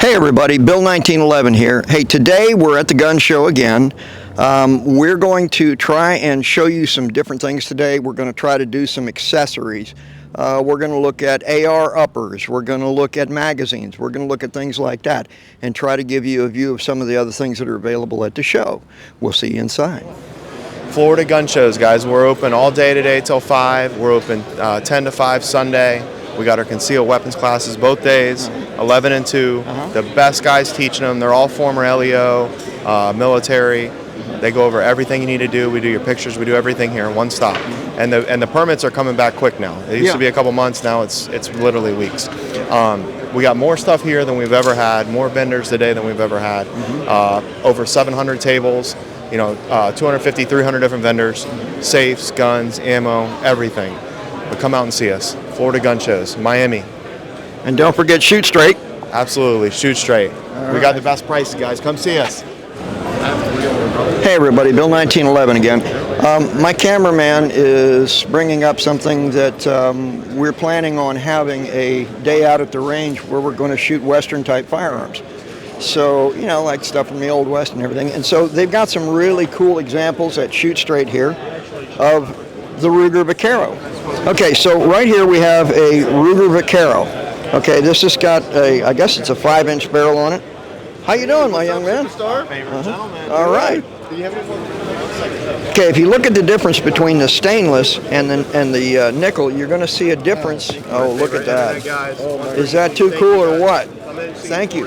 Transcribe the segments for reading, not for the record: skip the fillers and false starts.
Hey everybody, Bill 1911 here. Hey, today we're at the gun show again. We're going to try and show you some different things today. We're going to try to do some accessories. We're going to look at AR uppers. We're going to look at magazines. We're going to look at things like that and try to give you a view of some of the other things that are available at the show. We'll see you inside. Florida Gun Shows, guys. We're open all day today till 5. We're open 10 to 5 Sunday. We got our concealed weapons classes both days, 11 and 2. The best guys teaching them. They're all former LEO, military. They go over everything you need to do. We do your pictures. We do everything here in one stop. And the permits are coming back quick now. It used to be a couple months. Now it's literally weeks. We got more stuff here than we've ever had. More vendors today than we've ever had. Over 700 tables. 250, 300 different vendors. Safes, guns, ammo, everything. But come out and see us. Florida Gun Shows, Miami. And don't forget Shoot Straight. Absolutely, Shoot Straight. We got the best prices, guys. Come see us. Hey everybody, Bill 1911 again. My cameraman is bringing up something that we're planning on having a day out at the range where we're going to shoot Western type firearms. So, like stuff from the Old West and everything. And so they've got some really cool examples at Shoot Straight here of the Ruger Vaquero. Okay, so right here we have a Ruger Vaquero. Okay, this has got I guess it's a 5-inch barrel on it. How you doing, my young man? All right. Okay, if you look at the difference between the stainless and the nickel, you're going to see a difference. Oh, look at that. Is that too cool or what? Thank you.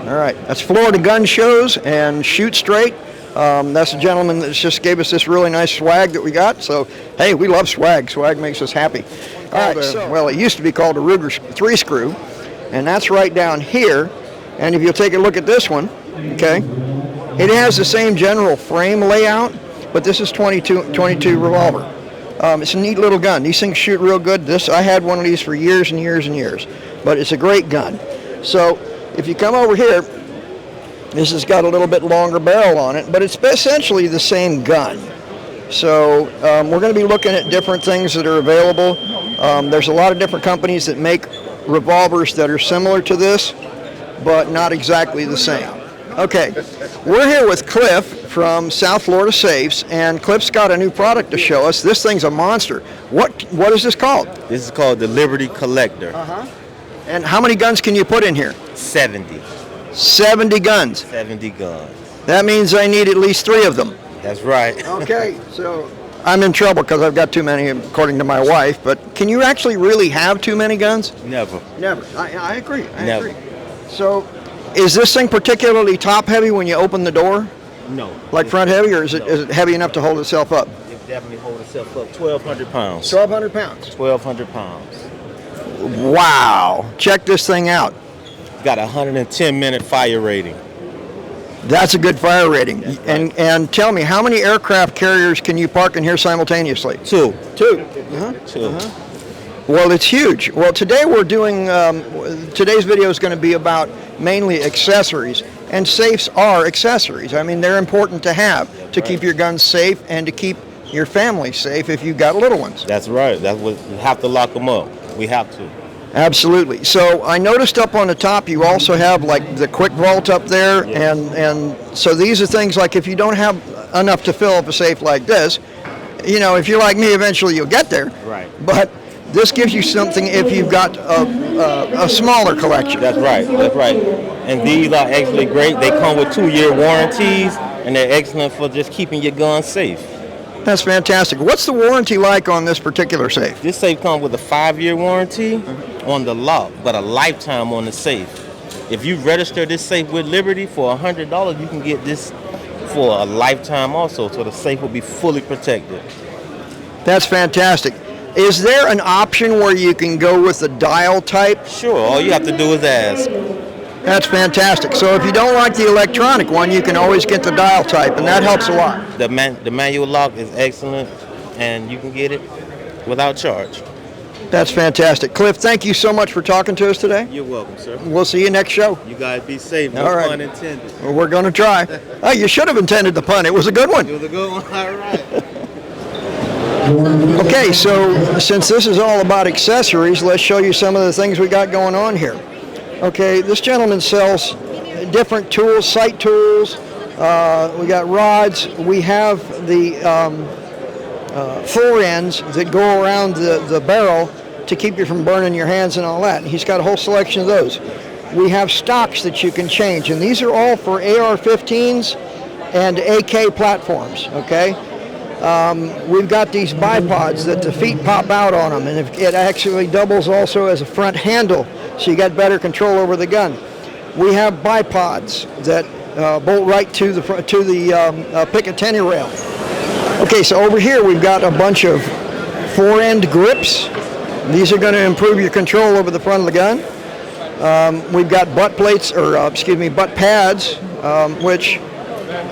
All right, that's Florida Gun Shows and Shoot Straight. That's a gentleman that just gave us this really nice swag that we got. So, hey, we love swag. Swag makes us happy. All right, well, it used to be called a Ruger 3-screw, and that's right down here. And if you'll take a look at this one, okay, it has the same general frame layout, but this is 22 revolver. It's a neat little gun. These things shoot real good. I had one of these for years and years and years, but it's a great gun. So, if you come over here, this has got a little bit longer barrel on it, but it's essentially the same gun. So we're going to be looking at different things that are available. There's a lot of different companies that make revolvers that are similar to this, but not exactly the same. Okay, we're here with Cliff from South Florida Safes, and Cliff's got a new product to show us. This thing's a monster. What is this called? This is called the Liberty Collector. And how many guns can you put in here? 70. 70 guns. 70 guns. That means I need at least 3 of them. That's right. Okay, so I'm in trouble because I've got too many, according to my wife. But can you actually really have too many guns? Never. Never. I agree. Never. So, is this thing particularly top heavy when you open the door? No. Like front heavy, or is it heavy enough to hold itself up? It definitely holds itself up. 1,200 pounds. 1,200 pounds. 1,200 pounds. Wow. Check this thing out. Got a 110-minute fire rating. That's a good fire rating. Right. And tell me, how many aircraft carriers can you park in here simultaneously? 2. 2. 2. Well, it's huge. Well, today we're doing, today's video is going to be about mainly accessories. And safes are accessories. I mean, they're important to have to keep your guns safe and to keep your family safe if you've got little ones. That's right. That's what we have to lock them up. We have to. Absolutely. So I noticed up on the top you also have like the quick vault up there, and so these are things like if you don't have enough to fill up a safe like this, if you're like me, eventually you'll get there. Right. But this gives you something if you've got a smaller collection. That's right. That's right. And these are actually great. They come with 2-year warranties, and they're excellent for just keeping your gun safe. That's fantastic. What's the warranty like on this particular safe? This safe comes with a 5-year warranty on the lock, but a lifetime on the safe. If you register this safe with Liberty for $100, you can get this for a lifetime also, so the safe will be fully protected. That's fantastic. Is there an option where you can go with the dial type? Sure, all you have to do is ask. That's fantastic. So if you don't like the electronic one, you can always get the dial type, and that helps a lot. The manual lock is excellent, and you can get it without charge. That's fantastic. Cliff, thank you so much for talking to us today. You're welcome, sir. We'll see you next show. You guys be safe. No pun intended. Well, we're going to try. Oh, you should have intended the pun. It was a good one. It was a good one. All right. Okay, so since this is all about accessories, let's show you some of the things we got going on here. Okay, this gentleman sells different tools, sight tools. We got rods. We have the floor ends that go around the barrel to keep you from burning your hands and all that. He's got a whole selection of those. We have stocks that you can change, and these are all for AR-15s and AK platforms, okay? We've got these bipods that the feet pop out on them, and it actually doubles also as a front handle, so you got better control over the gun. We have bipods that bolt right to the Picatinny rail. Okay, so over here we've got a bunch of fore-end grips. These are going to improve your control over the front of the gun. We've got butt plates, or butt pads, which,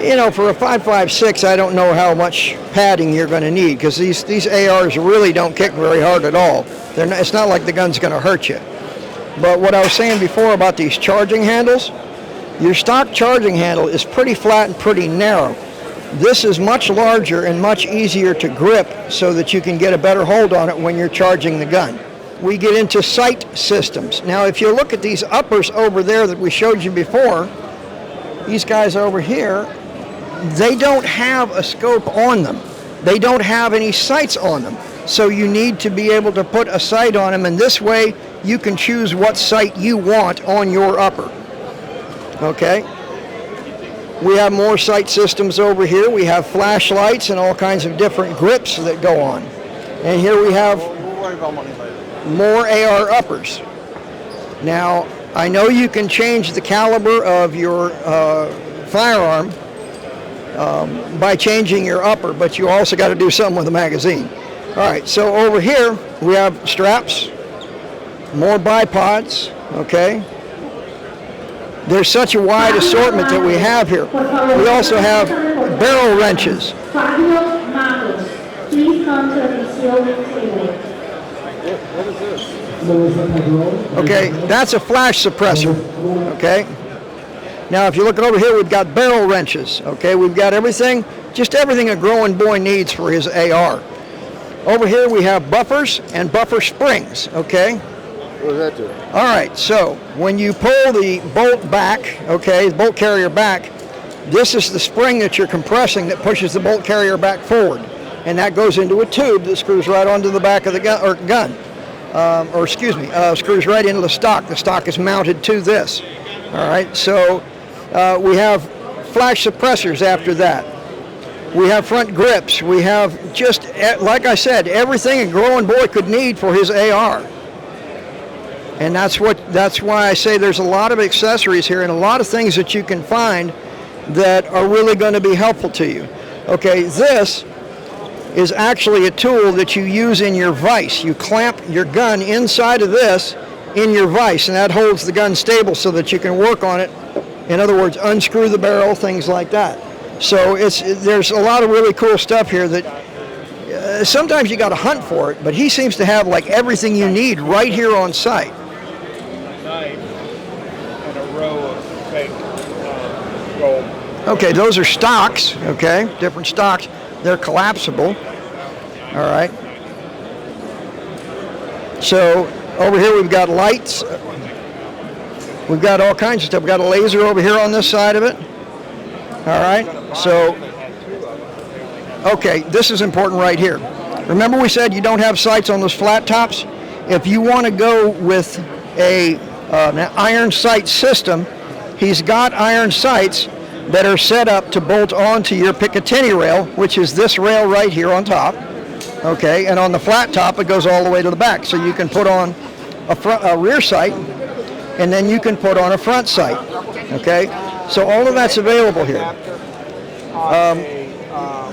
you know, for a 5.56, I don't know how much padding you're going to need, because these ARs really don't kick very hard at all. It's not like the gun's going to hurt you. But what I was saying before about these charging handles, your stock charging handle is pretty flat and pretty narrow. This is much larger and much easier to grip so that you can get a better hold on it when you're charging the gun. We get into sight systems. Now, if you look at these uppers over there that we showed you before, these guys over here, they don't have a scope on them. They don't have any sights on them. So you need to be able to put a sight on them, and this way you can choose what sight you want on your upper. Okay? We have more sight systems over here. We have flashlights and all kinds of different grips that go on. And here we have more AR uppers. Now, I know you can change the caliber of your firearm by changing your upper, but you also got to do something with the magazine. All right, so over here we have straps, more bipods, okay? There's such a wide assortment that we have here. We also have barrel wrenches. Please come to the concealment table. What is this? Okay, that's a flash suppressor, okay? Now, if you look over here, we've got barrel wrenches, okay? We've got everything, just everything a growing boy needs for his AR. Over here, we have buffers and buffer springs, okay? What does that do? All right, so when you pull the bolt back, okay, the bolt carrier back, this is the spring that you're compressing that pushes the bolt carrier back forward. And that goes into a tube that screws right onto the back of the gun, screws right into the stock. The stock is mounted to this. All right, so we have flash suppressors after that. We have front grips. We have just, like I said, everything a growing boy could need for his AR. And that's why I say there's a lot of accessories here and a lot of things that you can find that are really going to be helpful to you. Okay, this is actually a tool that you use in your vise. You clamp your gun inside of this in your vise, and that holds the gun stable so that you can work on it. In other words, unscrew the barrel, things like that. So there's a lot of really cool stuff here that sometimes you got to hunt for it, but he seems to have like everything you need right here on site. Knife and a row of fake gold. Okay, those are stocks, okay, different stocks. They're collapsible, all right. So over here we've got lights. We've got all kinds of stuff. We've got a laser over here on this side of it. All right, so, okay, this is important right here. Remember we said you don't have sights on those flat tops? If you want to go with an iron sight system, he's got iron sights that are set up to bolt onto your Picatinny rail, which is this rail right here on top. Okay, and on the flat top it goes all the way to the back. So you can put on a rear sight, and then you can put on a front sight. Okay, so all of that's available here.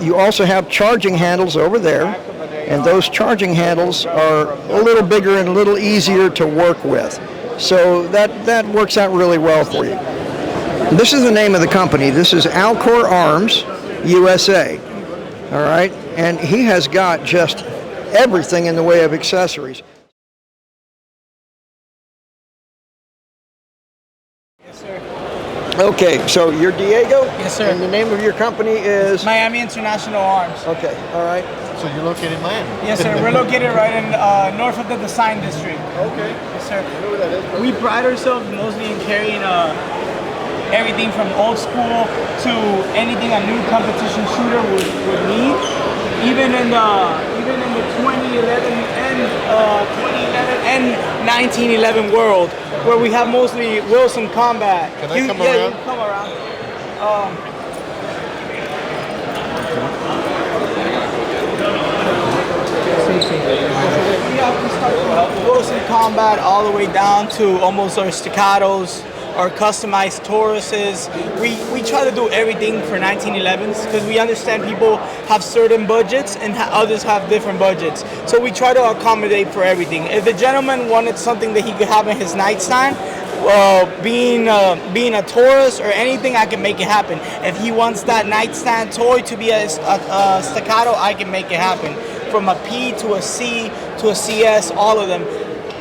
You also have charging handles over there, and those charging handles are a little bigger and a little easier to work with. So that works out really well for you. This is the name of the company. This is Alcor Arms USA. All right, and he has got just everything in the way of accessories. Okay, so you're Diego? Yes, sir. And the name of your company is? Miami International Arms. Okay, all right. So you're located in Miami? Yes, sir. We're located right in north of the Design District. Okay. Yes, sir. I know where that is. We pride ourselves mostly in carrying everything from old school to anything a new competition shooter would need. Even in the 2011 and 1911 world, where we have mostly Wilson Combat. Can I come yeah, around? You can come around. We start from Wilson Combat all the way down to almost our staccatos, our customized Tauruses. We try to do everything for 1911s because we understand people have certain budgets and others have different budgets. So we try to accommodate for everything. If the gentleman wanted something that he could have in his nightstand, being a Taurus or anything, I can make it happen. If he wants that nightstand toy to be a staccato, I can make it happen. From a P to a C to a CS, all of them.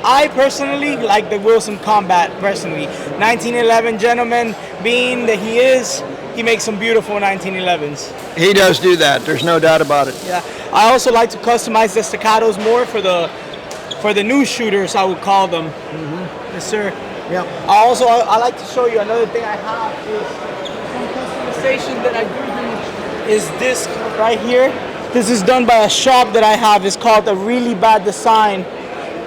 I personally like the Wilson Combat, personally. 1911 gentleman, being that he makes some beautiful 1911s. He does do that. There's no doubt about it. Yeah. I also like to customize the staccatos more for the new shooters, I would call them. Yes, sir. Yeah. I like to show you another thing I have is some customization that I do is this right here. This is done by a shop that I have. It's called A Really Bad Design.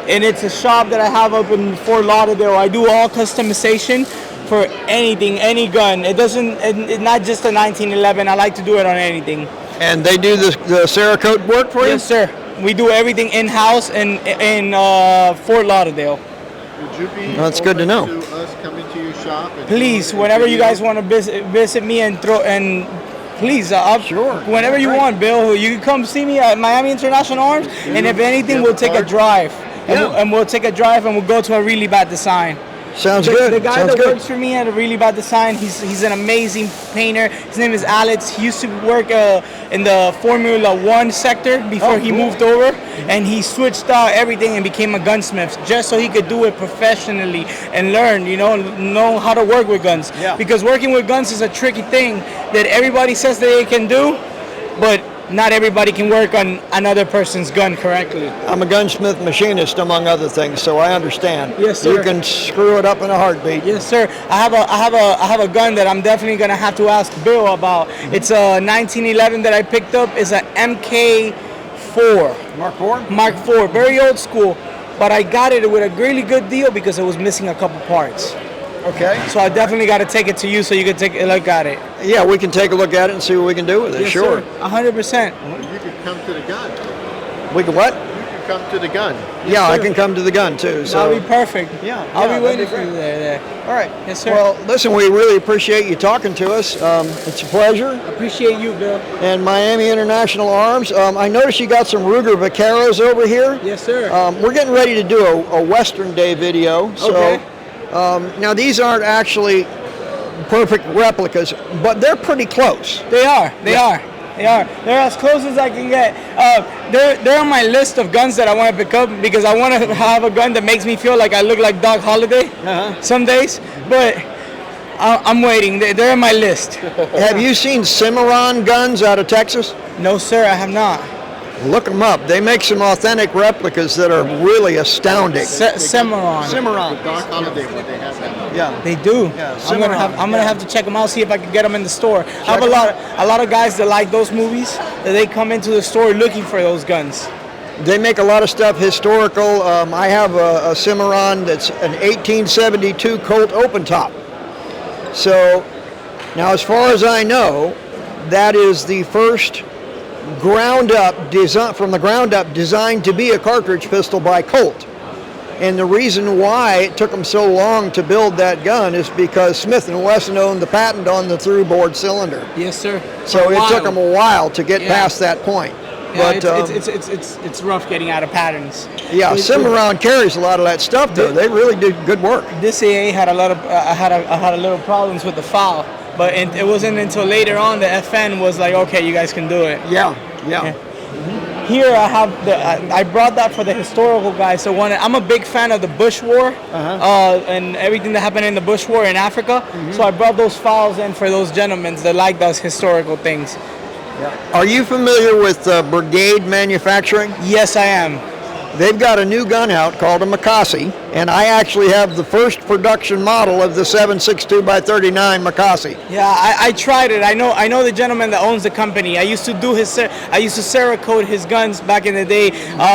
And it's a shop that I have up in Fort Lauderdale. I do all customization for anything, any gun. It's not just a 1911. I like to do it on anything. And they do the Cerakote work for you? Yes, sir. We do everything in-house in Fort Lauderdale. Would you be That's good to know. open to us coming to your shop? And Please, doing a whenever you video? guys want to visit me and please, Sure. whenever you want, Bill, you can come see me at Miami International Arms. And if anything, we'll take a drive. And we'll take a drive and we'll go to A Really Bad Design. Sounds good. The guy Sounds that good. works for me at A Really Bad Design, he's an amazing painter. His name is Alex. He used to work in the Formula One sector before he moved over, and he switched out everything and became a gunsmith just so he could do it professionally and learn, know how to work with guns. Yeah. Because working with guns is a tricky thing that everybody says that they can do, but not everybody can work on another person's gun correctly. I'm a gunsmith machinist, among other things, so I understand. Yes, sir. You can screw it up in a heartbeat. Yes, sir. I have a gun that I'm definitely gonna have to ask Bill about. It's a 1911 that I picked up. It's a MK4. Mark IV? Mark IV, very old school, but I got it with a really good deal because it was missing a couple parts. Okay. So I definitely got to take it to you so you can take a look at it. Yeah, we can take a look at it and see what we can do with it. Yes, Sure. sir. 100%. You could come to the gun. We can what? You could come to the gun. Yeah, I sir. can come to the gun too. So. That'll be perfect. Yeah, I'll yeah, be waiting that'd be for you there. All right. Yes, sir. Well, listen, we really appreciate you talking to us. It's a pleasure. Appreciate you, Bill. And Miami International Arms. I noticed you got some Ruger Vaqueros over here. Yes, sir. We're getting ready to do a Western Day video. So, Okay. now these aren't actually perfect replicas, but they're pretty close. They are. They are. They're as close as I can get. They're on my list of guns that I want to pick up because I want to have a gun that makes me feel like I look like Doc Holliday some days. But I'm waiting. They're on my list. Have you seen Cimarron guns out of Texas? No, sir, I have not. Look them up. They make some authentic replicas that are really astounding. Cimarron. Cimarron. Dark Holiday, what they have now. Yeah. They do. Yeah, I'm gonna have to check them out, see if I can get them in the store. I have a lot of guys that like those movies that they come into the store looking for those guns. They make a lot of stuff historical. I have a Cimarron that's an 1872 Colt open top. So now, as far as I know, that is the first from the ground up designed to be a cartridge pistol by Colt. And the reason why it took them so long to build that gun is because Smith & Wesson owned the patent on the through-bore cylinder. Yes, sir. So it took them a while to get past that point. Yeah, But it's rough getting out of patterns. yeah, Cimarron carries a lot of that stuff though. They really do good work. This AA had a lot of I had a little problems with the file, but it wasn't until later on the FN was like, okay, you guys can do it. Yeah. Yeah. here I have I brought that for the historical guys. So I'm a big fan of the Bush War and everything that happened in the Bush War in Africa. So I brought those files in for those gentlemen that like those historical things. Are you familiar with Brigade Manufacturing? Yes, I am. They've got a new gun out called a Makasi, and I actually have the first production model of the 7.62x39 Makasi. Yeah, I tried it. I know the gentleman that owns the company. I used to Cerakote his guns back in the day.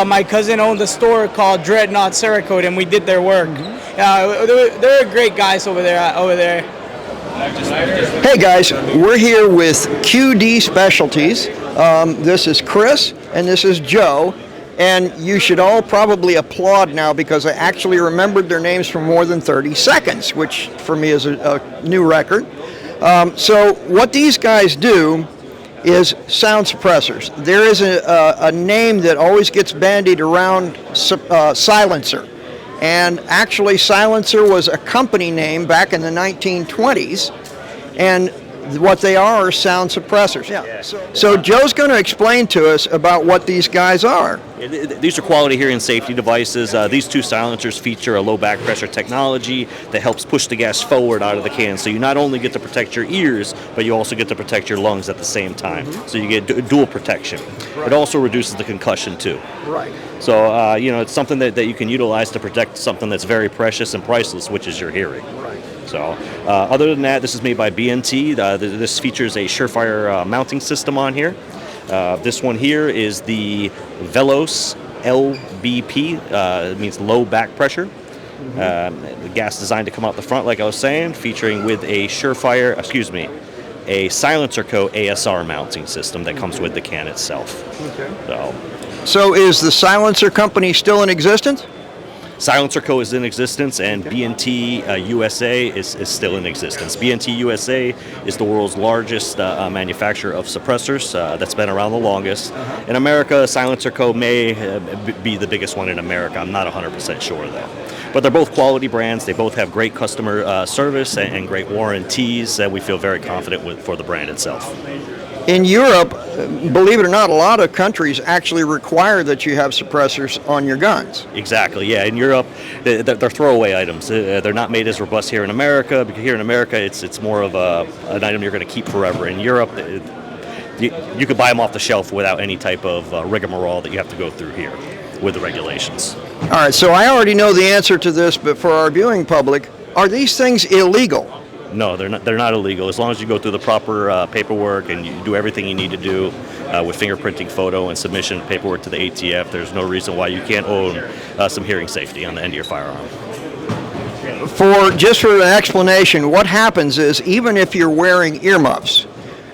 My cousin owned a store called Dreadnought Cerakote, and we did their work. They're great guys over there. Hey guys, we're here with QD Specialties. This is Chris, and this is Joe. And you should all probably applaud now because I actually remembered their names for more than 30 seconds, which for me is a new record. So what these guys do is sound suppressors. There is a name that always gets bandied around, Silencer. And actually Silencer was a company name back in the 1920s. And what they are sound suppressors. Yeah. So Joe's going to explain to us about what these guys are. These are quality hearing safety devices. These two silencers feature a low back pressure technology that helps push the gas forward out of the can. So you not only get to protect your ears, but you also get to protect your lungs at the same time. So you get dual protection. Right. It also reduces the concussion too. Right. So, it's something that you can utilize to protect something that's very precious and priceless, which is your hearing. Right. So, other than that, this is made by BNT. This features a Surefire mounting system on here. This one here is the Velos LBP. It means low back pressure. The gas designed to come out the front, like I was saying, featuring with a a Silencer Co. ASR mounting system that comes with the can itself. Okay. So is the Silencer company still in existence? Silencer Co. is in existence, and BNT USA is still in existence. BNT USA is the world's largest manufacturer of suppressors that's been around the longest. In America, Silencer Co. may be the biggest one in America. I'm not 100% sure, though. But they're both quality brands. They both have great customer service and great warranties that we feel very confident with for the brand itself. In Europe, believe it or not, a lot of countries actually require that you have suppressors on your guns. Exactly, yeah. In Europe, they're throwaway items. They're not made as robust here in America, because here in America, it's more of an item you're going to keep forever. In Europe, you could buy them off the shelf without any type of rigmarole that you have to go through here with the regulations. All right, so I already know the answer to this, but for our viewing public, are these things illegal? No, they're not illegal. As long as you go through the proper paperwork and you do everything you need to do with fingerprinting, photo, and submission paperwork to the ATF, there's no reason why you can't own some hearing safety on the end of your firearm. Just for an explanation, what happens is even if you're wearing earmuffs,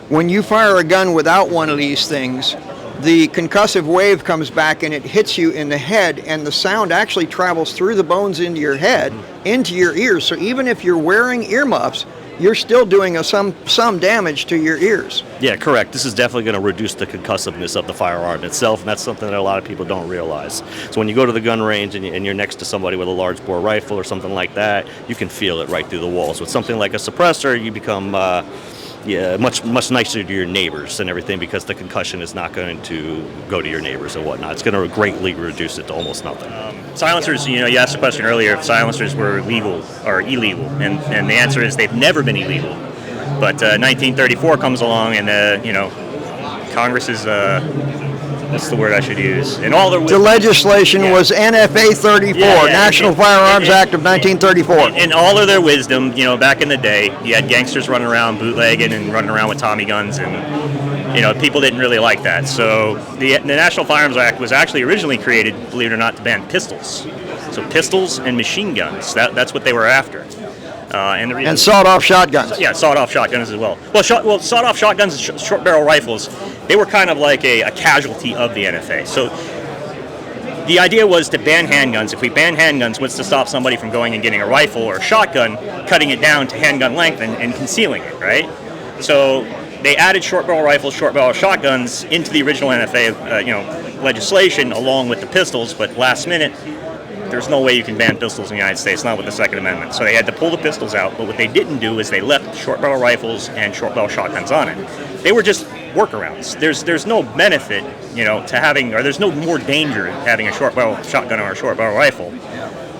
when you fire a gun without one of these things, the concussive wave comes back and it hits you in the head, and the sound actually travels through the bones into your head, into your ears. So even if you're wearing earmuffs, you're still doing some damage to your ears. Yeah, correct. This is definitely going to reduce the concussiveness of the firearm itself, and that's something that a lot of people don't realize. So when you go to the gun range and you're next to somebody with a large bore rifle or something like that, you can feel it right through the walls. With something like a suppressor, you become much nicer to your neighbors and everything, because the concussion is not going to go to your neighbors and whatnot. It's going to greatly reduce it to almost nothing. Silencers, you asked the question earlier if silencers were legal or illegal, and the answer is they've never been illegal. But 1934 comes along, and Congress is what's the word I should use? And all the legislation was NFA 34, National Firearms Act of 1934. In all of their wisdom, back in the day, you had gangsters running around bootlegging and running around with Tommy guns, and people didn't really like that. So the National Firearms Act was actually originally created, believe it or not, to ban pistols. So pistols and machine guns. That's what they were after. And sawed-off shotguns. Yeah, sawed-off shotguns as well. Well, sawed-off shotguns and short-barrel rifles, they were kind of like a casualty of the NFA. So the idea was to ban handguns. If we ban handguns, what's to stop somebody from going and getting a rifle or a shotgun, cutting it down to handgun length and concealing it, right? So they added short-barrel rifles, short-barrel shotguns into the original NFA legislation along with the pistols, but last minute, there's no way you can ban pistols in the United States, not with the Second Amendment. So they had to pull the pistols out, but what they didn't do is they left short barrel rifles and short barrel shotguns on it. They were just workarounds. There's no benefit, to having, or there's no more danger in having a short barrel shotgun or a short barrel rifle,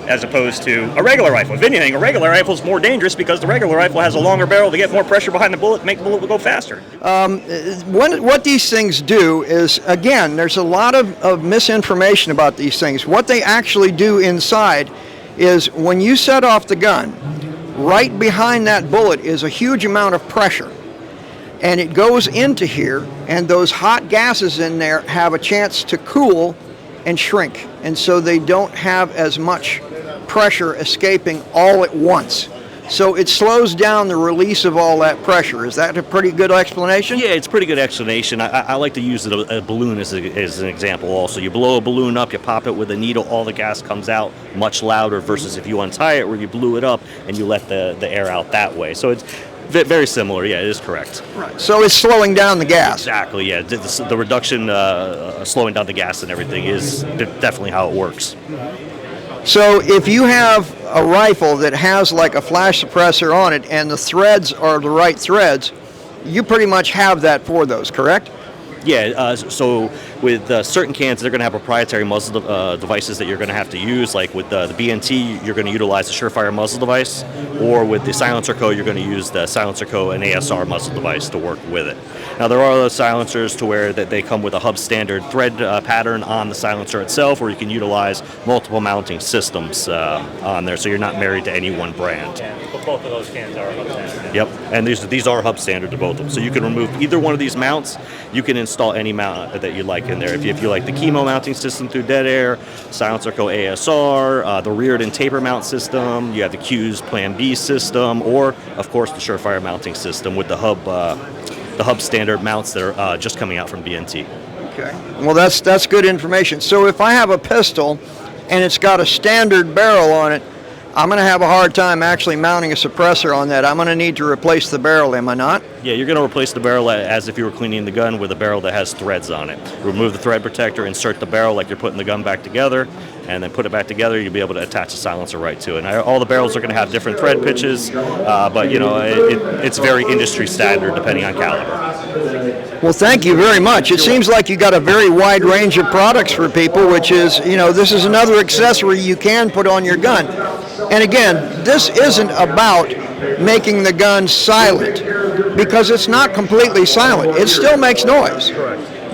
as opposed to a regular rifle. If anything, a regular rifle is more dangerous because the regular rifle has a longer barrel to get more pressure behind the bullet, make the bullet go faster. What these things do is, again, there's a lot of misinformation about these things. What they actually do inside is when you set off the gun, right behind that bullet is a huge amount of pressure. And it goes into here, and those hot gases in there have a chance to cool and shrink. And so they don't have as much pressure escaping all at once. So it slows down the release of all that pressure. Is that a pretty good explanation? Yeah, it's a pretty good explanation. I like to use a balloon as an example also. You blow a balloon up, you pop it with a needle, all the gas comes out much louder versus if you untie it where you blew it up and you let the air out that way. So it's very similar. Yeah, it is correct. Right. So it's slowing down the gas. Exactly, yeah. The reduction, slowing down the gas and everything is definitely how it works. So if you have a rifle that has like a flash suppressor on it and the threads are the right threads, you pretty much have that for those, correct? Yeah, so with certain cans, they're going to have proprietary muzzle devices that you're going to have to use. Like with the BNT, you're going to utilize the Surefire muzzle device, or with the Silencer Co., you're going to use the Silencer Co. and ASR muzzle device to work with it. Now, there are other silencers to where that they come with a hub standard thread pattern on the silencer itself, or you can utilize multiple mounting systems on there, so you're not married to any one brand. But both of those cans are hub standard. Yep, and these are hub standard to both of them. So you can remove either one of these mounts. You can install any mount that you like in there. If you like the Chemo mounting system through Dead Air, Silencer Co. ASR, the Rearden taper mount system, you have the Q's Plan B system, or of course the Surefire mounting system with the hub standard mounts that are just coming out from BNT. Okay. Well, that's good information. So if I have a pistol and it's got a standard barrel on it, I'm going to have a hard time actually mounting a suppressor on that. I'm going to need to replace the barrel, am I not? Yeah, you're going to replace the barrel as if you were cleaning the gun with a barrel that has threads on it. Remove the thread protector, insert the barrel like you're putting the gun back together, and then put it back together. You'll be able to attach a silencer right to it. And all the barrels are going to have different thread pitches, but it's very industry standard depending on caliber. Well, thank you very much. It seems like you got a very wide range of products for people, which is, this is another accessory you can put on your gun. And again, this isn't about making the gun silent, because it's not completely silent. It still makes noise,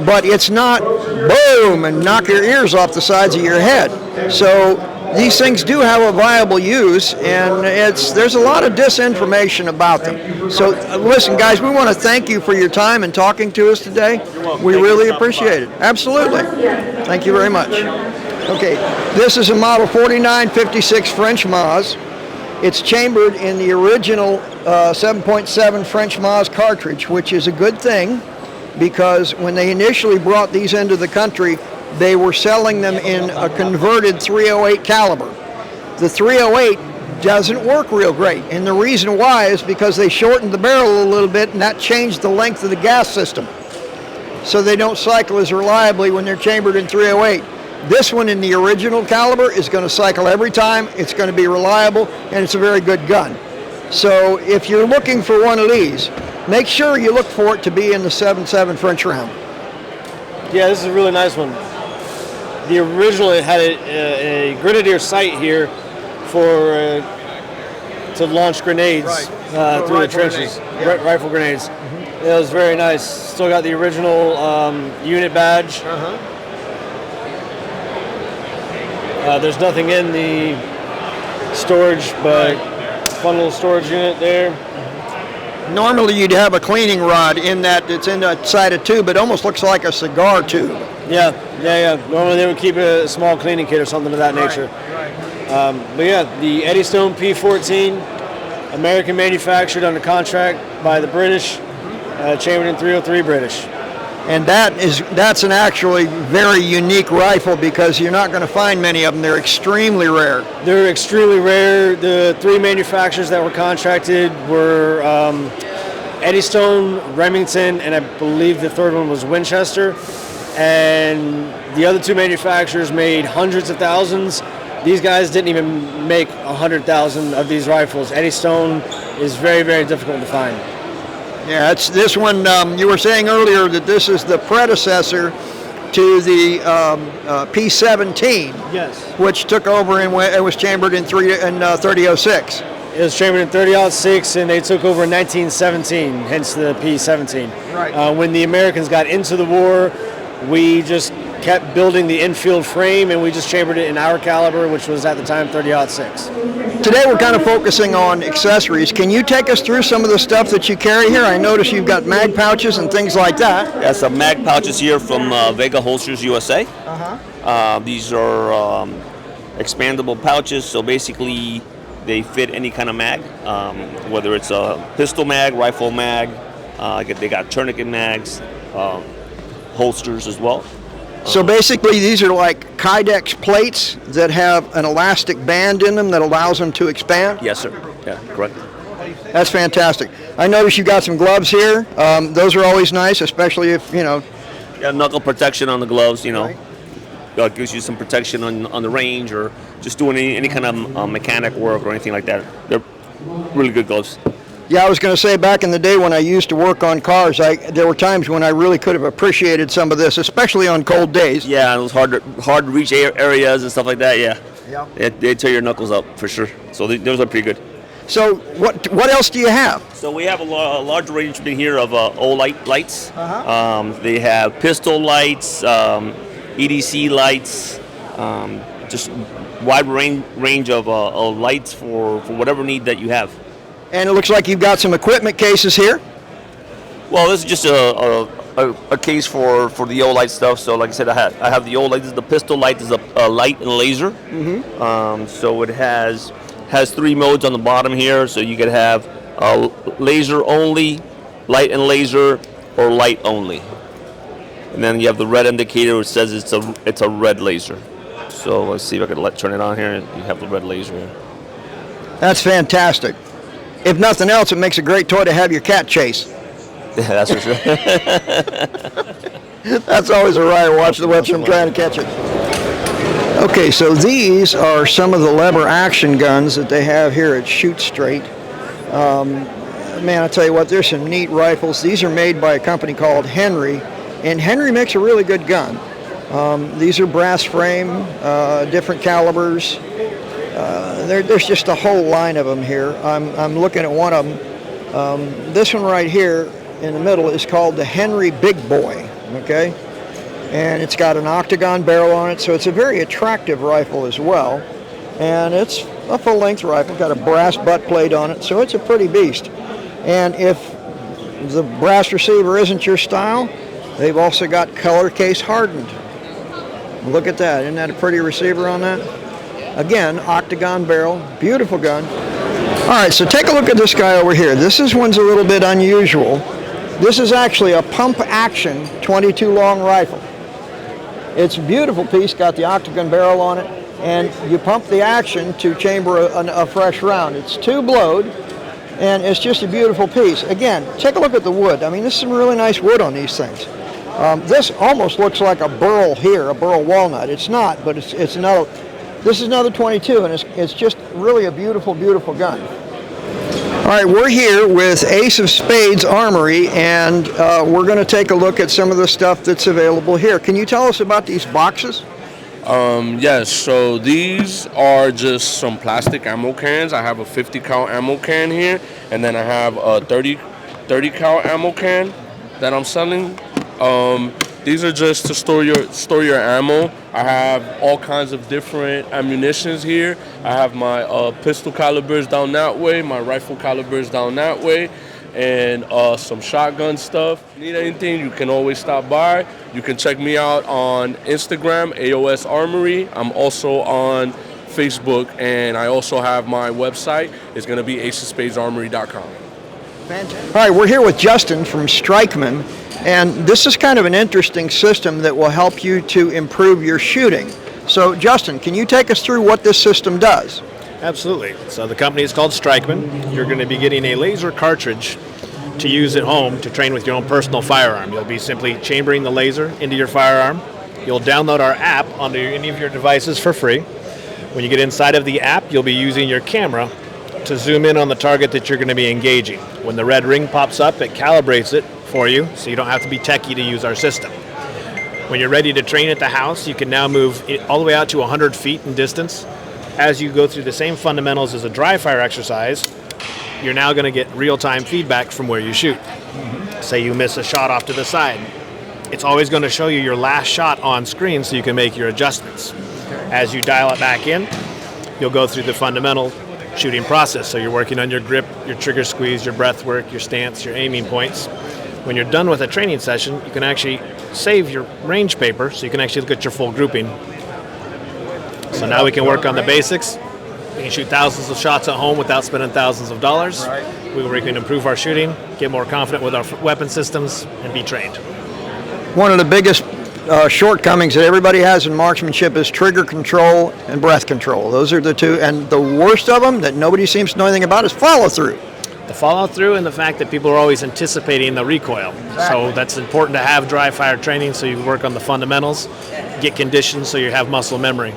but it's not boom and knock your ears off the sides of your head. So these things do have a viable use, and there's a lot of disinformation about them. So listen, guys, we want to thank you for your time and talking to us today. We really appreciate it. Absolutely. Thank you very much. Okay, this is a model 4956 French Maz. It's chambered in the original 7.7 French Maz cartridge, which is a good thing, because when they initially brought these into the country, they were selling them in a converted .308 caliber. The .308 doesn't work real great, and the reason why is because they shortened the barrel a little bit, and that changed the length of the gas system. So they don't cycle as reliably when they're chambered in .308. This one in the original caliber is going to cycle every time, it's going to be reliable, and it's a very good gun. So if you're looking for one of these, make sure you look for it to be in the 7.7 French round. Yeah, this is a really nice one. The original, it had a grenadier sight here to launch grenades through the trenches, rifle grenades. It was very nice. Still got the original unit badge. There's nothing in the storage, but fun little storage unit there. Normally you'd have a cleaning rod in that, it's inside a tube. It almost looks like a cigar tube. Yeah. Normally they would keep a small cleaning kit or something of that nature. But yeah, the Eddystone P14, American manufactured under contract by the British, chambered in .303 British. And that's an actually very unique rifle, because you're not going to find many of them. They're extremely rare. They're extremely rare. The three manufacturers that were contracted were Eddystone, Remington, and I believe the third one was Winchester. And the other two manufacturers made hundreds of thousands. These guys didn't even make 100,000 of these rifles. Eddystone is very, very difficult to find. Yeah, it's this one. You were saying earlier that this is the predecessor to the P17. Yes. Which took over and it was chambered in 3006. It was chambered in 30-06, and they took over in 1917, hence the P-17. Right. When the Americans got into the war, we just kept building the infield frame, and we just chambered it in our caliber, which was at the time 30-06. Today we're kind of focusing on accessories. Can you take us through some of the stuff that you carry here? I notice you've got mag pouches and things like that. Yeah, some mag pouches here from Vega Holsters USA. These are expandable pouches, so basically they fit any kind of mag, whether it's a pistol mag, rifle mag. They got tourniquet mags, holsters as well. So basically these are like Kydex plates that have an elastic band in them that allows them to expand? Yes, sir. Yeah, correct. That's fantastic. I notice you got some gloves here. Those are always nice, especially if, you know. Yeah, knuckle protection on the gloves, you know. Gives you some protection on the range or just doing any kind of mechanic work or anything like that. They're really good gloves. Yeah, I was going to say back in the day when I used to work on cars, there were times when I really could have appreciated some of this, especially on cold days. Yeah, it was hard to reach areas and stuff like that. Yeah. They tear your knuckles up for sure. So those are pretty good. So what else do you have? So we have a large arrangement here of O-light lights. They have pistol lights, EDC lights, just wide range of lights for whatever need that you have. And it looks like you've got some equipment cases here. Well, this is just a case for the O-light stuff. So like I said, I have the O-light. This is the pistol light. This is a light and laser. So it has 3 modes on the bottom here. So you could have laser only, light and laser, or light only. And then you have the red indicator which says it's a red laser. So let's see if I can turn it on here. You have the red laser here. That's fantastic. If nothing else, it makes a great toy to have your cat chase. Yeah, that's for sure. That's always a riot. Watch the webs from trying to catch it. Okay, so these are some of the lever action guns that they have here at Shoot Straight. Man, I tell you what, there's some neat rifles. These are made by a company called Henry, and Henry makes a really good gun. These are brass frame, different calibers. There's just a whole line of them here. I'm looking at one of them. This one right here in the middle is called the Henry Big Boy, okay? And it's got an octagon barrel on it, so it's a very attractive rifle as well. And it's a full-length rifle, got a brass butt plate on it, so it's a pretty beast. And if the brass receiver isn't your style, they've also got color case hardened. Look at that, isn't that a pretty receiver on that? Again, octagon barrel, beautiful gun. All right, so take a look at this guy over here. This one's a little bit unusual. This is actually a pump action 22 long rifle. It's a beautiful piece, got the octagon barrel on it, and you pump the action to chamber a fresh round. It's tube-load, and it's just a beautiful piece. Again, take a look at the wood. I mean, this is some really nice wood on these things. This almost looks like a burl here, a burl walnut. It's not, but it's another. This is another 22, and it's just really a beautiful, beautiful gun. All right, we're here with Ace of Spades Armory, and we're going to take a look at some of the stuff that's available here. Can you tell us about these boxes? Yes, so these are just some plastic ammo cans. I have a 50 cal ammo can here, and then I have a 30 cal ammo can that I'm selling. These are just to store your ammo. I have all kinds of different ammunitions here. I have my pistol calibers down that way, my rifle calibers down that way, and some shotgun stuff. If you need anything, you can always stop by. You can check me out on Instagram, AOS Armory. I'm also on Facebook, and I also have my website. It's going to be aceofspadesarmory.com. Fantastic. All right, we're here with Justin from Strikeman. And this is kind of an interesting system that will help you to improve your shooting. So, Justin, can you take us through what this system does? Absolutely. So the company is called Strikeman. You're going to be getting a laser cartridge to use at home to train with your own personal firearm. You'll be simply chambering the laser into your firearm. You'll download our app onto any of your devices for free. When you get inside of the app, you'll be using your camera to zoom in on the target that you're going to be engaging. When the red ring pops up, it calibrates it for you, so you don't have to be techie to use our system. When you're ready to train at the house, you can now move it all the way out to 100 feet in distance. As you go through the same fundamentals as a dry fire exercise, you're now going to get real-time feedback from where you shoot. Say you miss a shot off to the side. It's always going to show you your last shot on screen so you can make your adjustments. As you dial it back in, you'll go through the fundamental shooting process. So you're working on your grip, your trigger squeeze, your breath work, your stance, your aiming points. When you're done with a training session, you can actually save your range paper so you can actually look at your full grouping. So now we can work on the basics. We can shoot thousands of shots at home without spending thousands of dollars. We can improve our shooting, get more confident with our weapon systems, and be trained. One of the biggest shortcomings that everybody has in marksmanship is trigger control and breath control. Those are the two, and the worst of them that nobody seems to know anything about is follow-through. The follow-through and the fact that people are always anticipating the recoil. So that's important to have dry fire training so you can work on the fundamentals, get conditioned so you have muscle memory.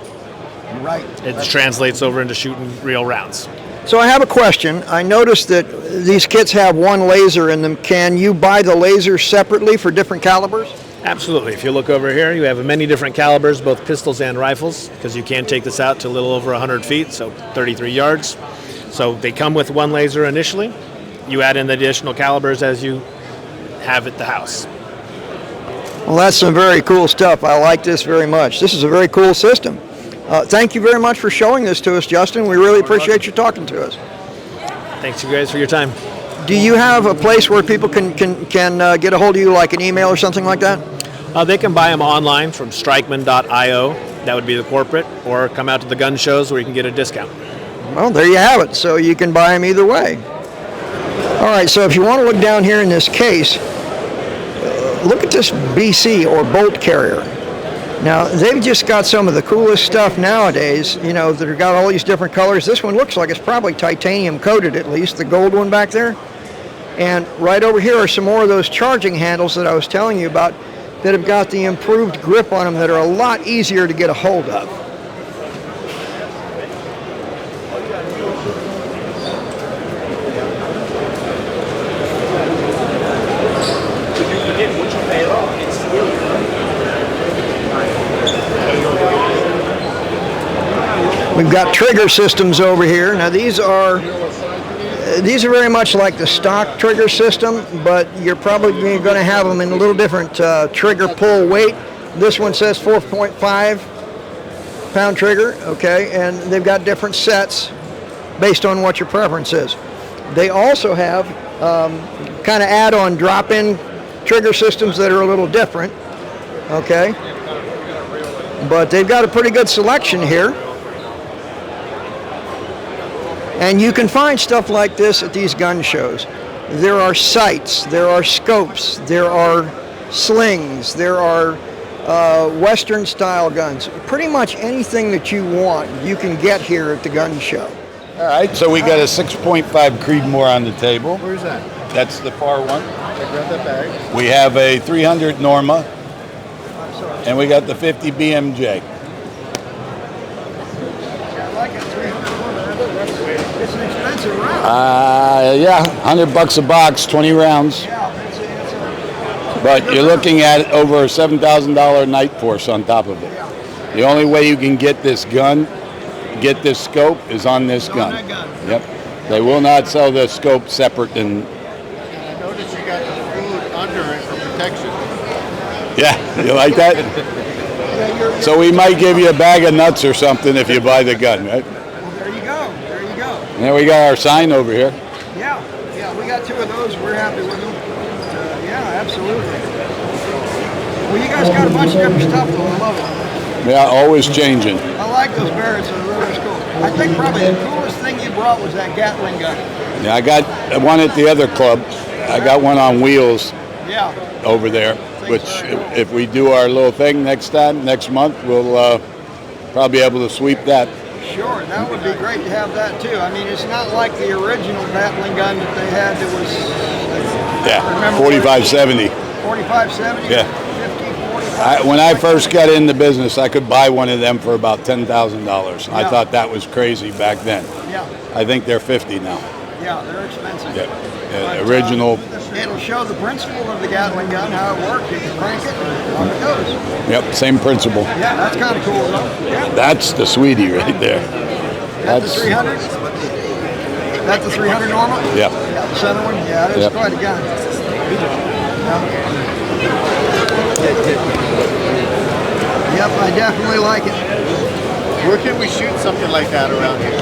Right. It translates over into shooting real rounds. So I have a question. I noticed that these kits have one laser in them. Can you buy the lasers separately for different calibers? Absolutely. If you look over here, you have many different calibers, both pistols and rifles, because you can take this out to a little over 100 feet, so 33 yards. So they come with one laser initially. You add in the additional calibers as you have at the house. Well, that's some very cool stuff. I like this very much. This is a very cool system. Thank you very much for showing this to us, Justin. We really appreciate you talking to us. Thanks, you guys, for your time. Do you have a place where people can get a hold of you, like an email or something like that? They can buy them online from strikeman.io. That would be the corporate, or come out to the gun shows where you can get a discount. Well, there you have it. So you can buy them either way. All right, so if you want to look down here in this case, look at this BC or bolt carrier. Now, they've just got some of the coolest stuff nowadays, you know, that have got all these different colors. This one looks like it's probably titanium coated, at least, the gold one back there. And right over here are some more of those charging handles that I was telling you about that have got the improved grip on them that are a lot easier to get a hold of. We've got trigger systems over here. Now these are very much like the stock trigger system, but you're probably going to have them in a little different trigger pull weight. This one says 4.5 pound trigger, okay, and they've got different sets based on what your preference is. They also have kind of add-on drop-in trigger systems that are a little different, okay, but they've got a pretty good selection here. And you can find stuff like this at these gun shows. There are sights, there are scopes, there are slings, there are Western style guns. Pretty much anything that you want, you can get here at the gun show. All right, so we got a 6.5 Creedmoor on the table. Where's that? That's the far one. I grabbed that bag. We have a 300 Norma, and we got the 50 BMJ. It's an expensive round. Yeah, $100 a box, 20 rounds. But you're looking at over a $7,000 night force on top of it. The only way you can get this gun, get this scope, is on this gun. Yep. They will not sell the scope separate than. And I noticed you got the food under it for protection. Yeah, you like that? So we might give you a bag of nuts or something if you buy the gun, right? There you go. There you go. And there we got our sign over here. Yeah, we got 2 of those. We're happy with them. Yeah, absolutely. Well, you guys got a bunch of different stuff, though. I love it. Yeah, always changing. I like those Barretts. They're really cool. I think probably the coolest thing you brought was that Gatling gun. Yeah, I got one at the other club. I got one on wheels over there, which if we do our little thing next month, we'll probably be able to sweep that. Sure, that would be great to have that too. I mean, it's not like the original Gatling gun that they had that was... 4570. 4570? Yeah. 50, 45? When I first got in the business, I could buy one of them for about $10,000. I thought that was crazy back then. Yeah. I think they're 50 now. Yeah, they're expensive. Yep. But, Original. It'll show the principle of the Gatling gun, how it works. You can crank it and off it goes. Yep, same principle. Yeah, that's kind of cool, though. Yeah. That's the sweetie right there. That's the 300? That's the 300 normal? Yeah. Yeah, the center one? Yeah, it is quite a gun. Yep, I definitely like it. Where can we shoot something like that around here?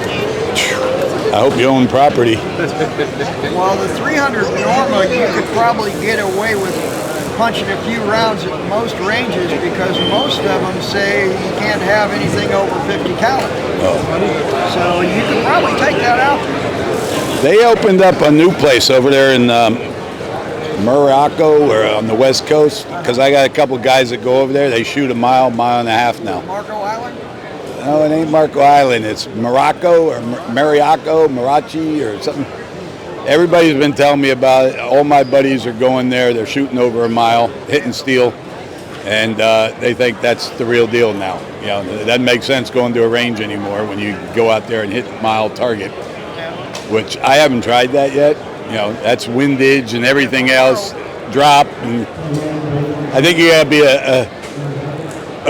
I hope you own property. Well, the 300 normal, you could probably get away with punching a few rounds at most ranges because most of them say you can't have anything over 50 caliber. So you could probably take that out. They opened up a new place over there in Morocco or on the West Coast because I got a couple guys that go over there. They shoot a mile and a half now. Marco Island? No, it ain't Marco Island. It's Morocco or Marachi or something. Everybody's been telling me about it. All my buddies are going there. They're shooting over a mile, hitting steel, and they think that's the real deal now. You know, it doesn't make sense going to a range anymore when you go out there and hit mile target, which I haven't tried that yet. You know, that's windage and everything else, drop, and I think you gotta be a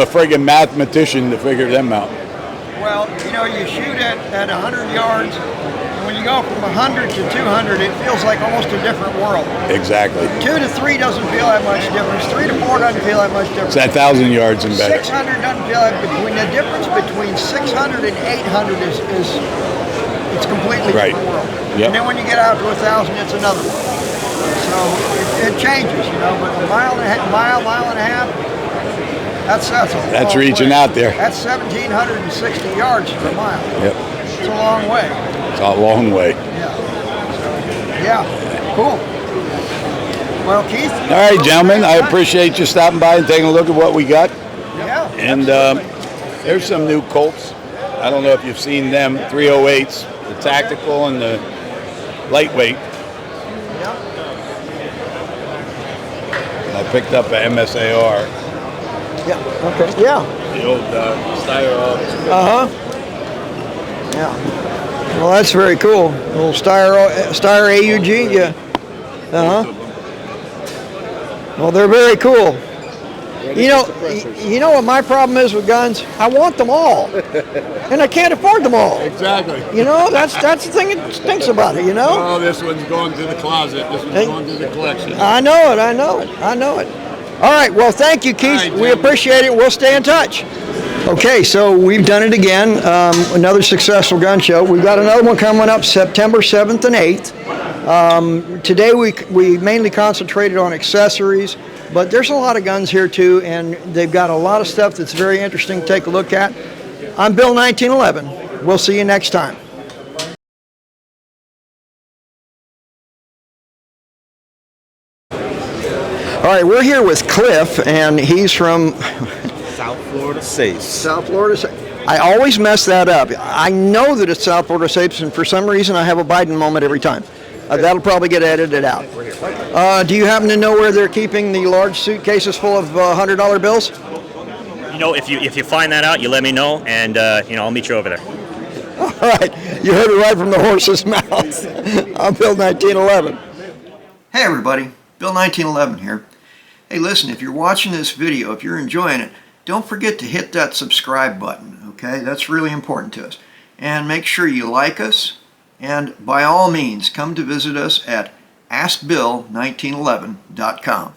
friggin' mathematician to figure them out. Well, you know, you shoot at 100 yards, and when you go from 100 to 200, it feels like almost a different world. Exactly. 2 to 3 doesn't feel that much difference. 3 to 4 doesn't feel that much difference. It's 1,000 yards and better. 600 doesn't feel that. The difference between 600 and 800 is it's completely different world. Yep. And then when you get out to 1,000, it's another one. So it changes, you know. But a mile and a half. That's That's reaching out there. That's 1,760 yards per mile. Yep. It's a long way. It's a long way. Yeah. Cool. Well, Keith. All right, gentlemen. I appreciate you stopping by and taking a look at what we got. Yeah. And there's some new Colts. I don't know if you've seen them, 308s, the tactical and the lightweight. And I picked up a MSAR. Yeah. Okay. Yeah. The old Styro. Yeah. Well, that's very cool. Little Styro AUG. Yeah. Well, they're very cool. You know what my problem is with guns? I want them all, and I can't afford them all. Exactly. You know, that's the thing that stinks about it. You know. Oh, this one's going to the closet. This one's going to the collection. I know it. All right, well, thank you, Keith. We appreciate it. We'll stay in touch. Okay, so we've done it again. Another successful gun show. We've got another one coming up September 7th and 8th. Today we mainly concentrated on accessories, but there's a lot of guns here too, and they've got a lot of stuff that's very interesting to take a look at. I'm Bill 1911. We'll see you next time. All right, we're here with Cliff, and he's from South Florida Safes. South Florida Safes. I always mess that up. I know that it's South Florida Safes, and for some reason I have a Biden moment every time. That'll probably get edited out. Do you happen to know where they're keeping the large suitcases full of $100 bills? You know, if you find that out, you let me know, and I'll meet you over there. All right, you heard it right from the horse's mouth. I'm Bill 1911. Hey everybody, Bill 1911 here. Hey, listen, if you're watching this video, if you're enjoying it, don't forget to hit that subscribe button, okay? That's really important to us. And make sure you like us, and by all means, come to visit us at AskBill1911.com.